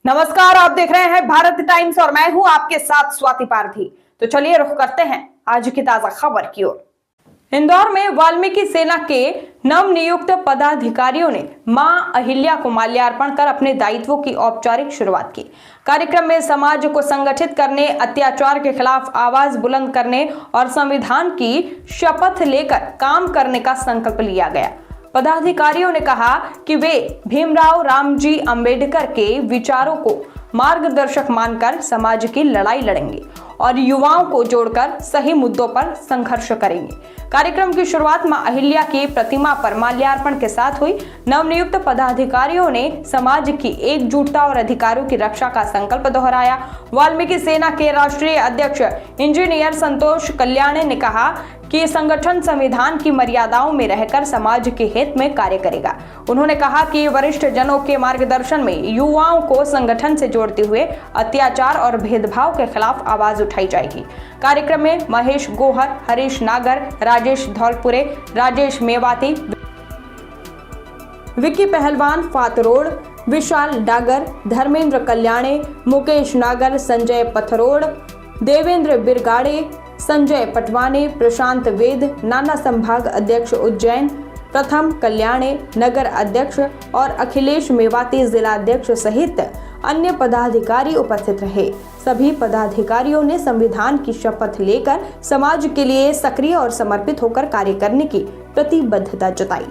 नमस्कार, आप देख रहे हैं भारत टाइम्स और मैं हूं आपके साथ स्वाति पारधी। तो चलिए रुख करते हैं आज की ताजा खबर की ओर। इंदौर में वाल्मीकि सेना के नवनियुक्त पदाधिकारियों ने मां अहिल्या को माल्यार्पण कर अपने दायित्वों की औपचारिक शुरुआत की। कार्यक्रम में समाज को संगठित करने, अत्याचार के खिलाफ आवाज बुलंद करने और संविधान की शपथ लेकर काम करने का संकल्प लिया गया। पदाधिकारियों ने कहा कि वे भीमराव रामजी अंबेडकर के विचारों को मार्गदर्शक मानकर समाज की लड़ाई लड़ेंगे और युवाओं को जोड़कर सही मुद्दों पर संघर्ष करेंगे। कार्यक्रम की शुरुआत मां अहिल्या की प्रतिमा पर माल्यार्पण के साथ हुई। नवनियुक्त पदाधिकारियों ने समाज की एकजुटता और अधिकारों की रक्षा का संकल्प दोहराया। वाल्मीकि सेना के राष्ट्रीय अध्यक्ष इंजीनियर संतोष कल्याणे ने कहा कि संगठन संविधान की मर्यादाओं में रहकर समाज के हित में कार्य करेगा। उन्होंने कहा कि वरिष्ठ जनों के मार्गदर्शन में युवाओं को संगठन से जोड़ते हुए अत्याचार और भेदभाव के खिलाफ आवाज उठाई जाएगी। कार्यक्रम में महेश गोहर, हरीश नागर, राजेश धौलपुरे, राजेश मेवाती, विक्की पहलवान फातरोड़, विशाल डागर, धर्मेंद्र कल्याणे, मुकेश नागर, संजय पथरोड़, देवेंद्र बिरगाड़े, संजय पटवाने, प्रशांत वेद, नाना संभाग अध्यक्ष उज्जैन, प्रथम कल्याणे, नगर अध्यक्ष और अखिलेश मेवाती जिला अध्यक्ष सहित अन्य पदाधिकारी उपस्थित रहे। सभी पदाधिकारियों ने संविधान की शपथ लेकर समाज के लिए सक्रिय और समर्पित होकर कार्य करने की प्रतिबद्धता जताई।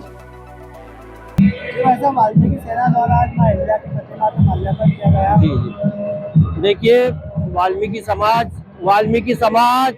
वाल्मीकि सेना द्वारा आज मां अहिल्या की प्रतिमा पर माल्यार्पण किया गया। जी देखिए, वाल्मीकि समाज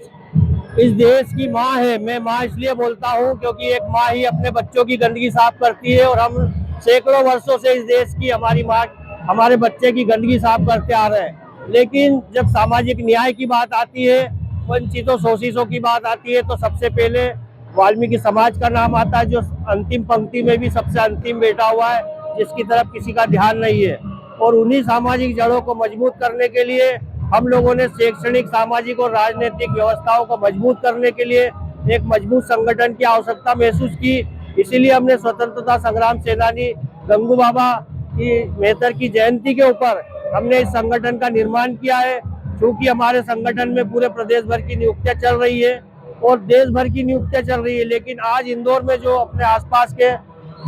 इस देश की माँ है। मैं माँ इसलिए बोलता हूँ क्योंकि एक माँ ही अपने बच्चों की गंदगी साफ करती है और हम सैकड़ों वर्षों से इस देश की हमारी माँ हमारे बच्चे की गंदगी साफ करते आ रहे हैं। लेकिन जब सामाजिक न्याय की बात आती है, वंचितों शोषितों की बात आती है, तो सबसे पहले वाल्मीकि समाज का नाम आता है, जो अंतिम पंक्ति में भी सबसे अंतिम बैठा हुआ है, जिसकी तरफ किसी का ध्यान नहीं है। और उन्हीं सामाजिक जड़ों को मजबूत करने के लिए हम लोगों ने शैक्षणिक, सामाजिक और राजनीतिक व्यवस्थाओं को मजबूत करने के लिए एक मजबूत संगठन की आवश्यकता महसूस की। इसीलिए हमने स्वतंत्रता संग्राम सेनानी गंगू बाबा की मेहतर की जयंती के ऊपर हमने इस संगठन का निर्माण किया है। क्योंकि हमारे संगठन में पूरे प्रदेश भर की नियुक्तियां चल रही है और देश भर की नियुक्तियां चल रही है, लेकिन आज इंदौर में जो अपने आसपास के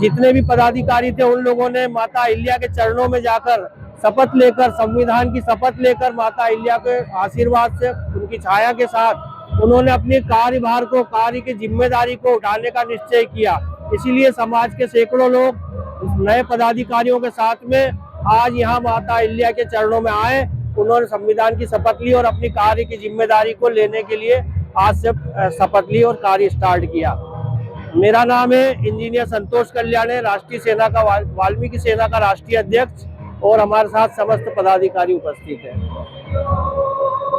जितने भी पदाधिकारी थे, उन लोगों ने माता अहिल्या के चरणों में जाकर शपथ लेकर, संविधान की शपथ लेकर, माता अहिल्या के आशीर्वाद से, उनकी छाया के साथ उन्होंने अपने कार्यभार को, कार्य की जिम्मेदारी को उठाने का निश्चय किया। इसीलिए समाज के सैकड़ों लोग नए पदाधिकारियों के साथ में आज यहाँ माता अहिल्या के चरणों में आए। उन्होंने संविधान की शपथ ली और अपनी कार्य की जिम्मेदारी को लेने के लिए आज से शपथ ली और कार्य स्टार्ट किया। मेरा नाम है इंजीनियर संतोष कल्याणे, राष्ट्रीय सेना का वाल्मीकि सेना का राष्ट्रीय अध्यक्ष, और हमारे साथ समस्त पदाधिकारी उपस्थित हैं।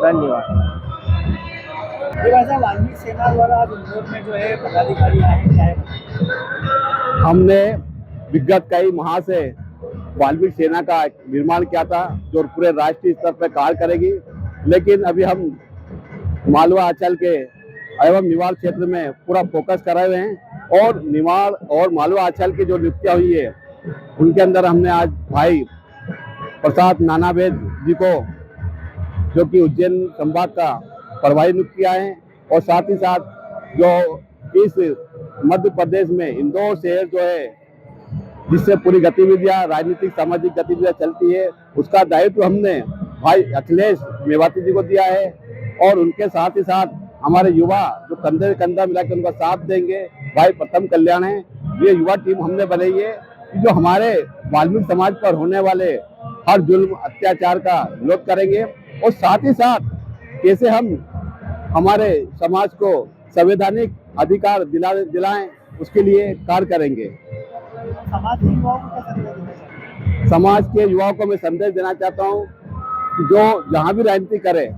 धन्यवाद। वाल्मीकि सेना द्वारा आज इंदौर में जो है पदाधिकारी आए, क्या है? हमने विगत कई माह से वाल्मीकि सेना का निर्माण किया था, जो पूरे राष्ट्रीय स्तर पर कार्य करेगी। लेकिन अभी हम मालवा अंचल के एवं निवाड़ क्षेत्र में पूरा फोकस कर रहे हैं और निवाड़ और मालवा अंचल की जो नियुक्तियां हुई है, उनके अंदर हमने आज भाई प्रसाद नानावेद जी को, जो कि उज्जैन संभाग का प्रभारी नियुक्त किया है, और साथ ही साथ जो इस मध्य प्रदेश में इंदौर शहर जो है, जिससे पूरी गतिविधियां, राजनीतिक सामाजिक गतिविधियां चलती है, उसका दायित्व हमने भाई अखिलेश मेवाती जी को दिया है। और उनके साथ ही साथ हमारे युवा जो कंधे से कंधा मिला के उनका साथ देंगे, भाई प्रथम कल्याण है। ये युवा टीम हमने बनाई है जो हमारे वाल्मीकि समाज पर होने वाले हर जुल्म, अत्याचार का विरोध करेंगे और साथ ही साथ कैसे हम हमारे समाज को संवैधानिक अधिकार दिलाएं, उसके लिए कार्य करेंगे। समाज के युवाओं को मैं संदेश देना चाहता हूं कि जो जहां भी राजनीति करे,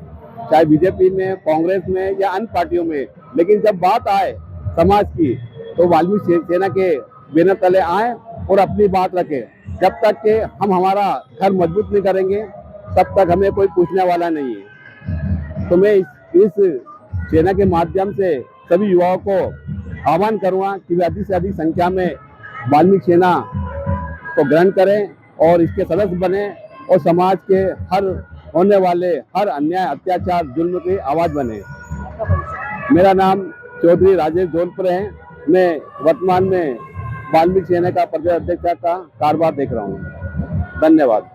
चाहे बीजेपी में, कांग्रेस में या अन्य पार्टियों में, लेकिन जब बात आए समाज की, तो वाल्मीकि सेना के बैनर तले आए और अपनी बात रखें। जब तक कि हम हमारा घर मजबूत नहीं करेंगे, तब तक हमें कोई पूछने वाला नहीं है। तो मैं इस सेना के माध्यम से सभी युवाओं को आह्वान करूंगा कि वे अधिक से अधिक संख्या में वाल्मीकि सेना को ग्रहण करें और इसके सदस्य बने और समाज के हर होने वाले हर अन्याय, अत्याचार, जुल्म की आवाज बने। मेरा नाम चौधरी राजेश धौलपुरे है। मैं वर्तमान में वाल्मीकि सेना का प्रदेश अध्यक्ष का कार्यभार देख रहा हूँ। धन्यवाद।